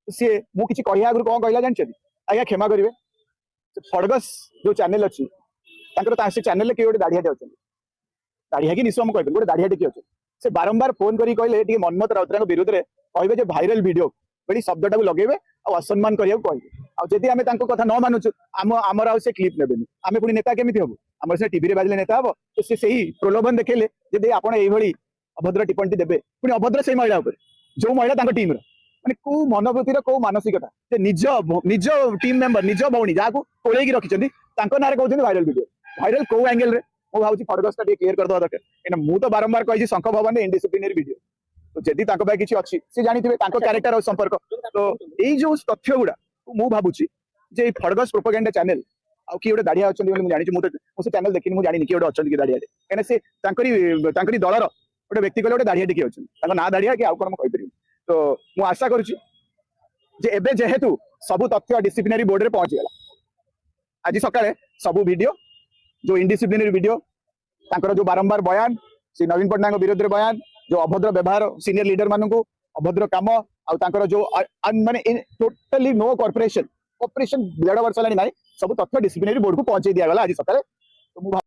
सी मुझे कह आगु कौन कहला जानते आज्ञा क्षमा करेंगे फड़गस जो चैनल अच्छी से चैनल किए गोटे दाढ़ियाटे अच्छा दाढ़िया कि निश्चय मुझे गोटे दाढ़ियाटे किए अच्छे से बारंबार फोन कर कहले मनमोहन राउतराय विरोध में कहे भाइराल वीडियो बड़ी शब्दटा को लगे और असम्मान करने कहे आम कथा न मानुचु आमर आ क्लीप ने आम पुणी नेता केमी हम आम से टीवी बाजिले नेता हम तो से प्रलोभन देखेले जब आपड़ ये अभद्र टिप्पणी देवे पुणी अभद्र से महिला जो महिला टीम माने कौ मनोवृत्तिर कौ मानसिकता निज निज टीम मेंबर निज भौणी जहाँ कोल रखिंट ना कहते भाइराल वीडियो भाइराल कौ एंगेल मुझे भावी फड़गस क्लीयर करदे दरकार कहीं मुझे तो बारंबार कही शंख भवन इनडिसिप्लिनरी वीडियो तो जदि किसी अच्छी सी जानी क्यारेक्टर और संपर्क तो यही जो तथ्य गुड़ा मुझे भावुची जे फड़गस प्रोपेगेंडा चैनल आउ किए गोटे दाढ़िया अच्छा जानी मुझे चैनल देखनी मुझे जानी किए गोटे अच्छा कि दाढ़ियाटे कहीं से दलर गोटे व्यक्ति कहले गोटे दाढ़ियाटे किए अच्छे ना दाढ़िया कि आउ कौन कहीपर तो मुझे आशा करुँचे जेहेतु सबू तथ्य डिसिप्लिनरी बोर्ड में पहुंचीगला आज सकाଳେ सबू वीडियो जो इनडिसिप्लिनरी वीडियो जो बारंबार बयान से नवीन पट्टनायक विरोध में बयान जो अभद्र व्यवहार सीनियर लीडर मानू अभद्र कम आउ जो माने टोटली नो कॉर्पोरेशन 1.5 वर्ष है सब तथ्य डिसिप्लिनरी बोर्ड को पहुंचे दिगला आज सकाଳେ तो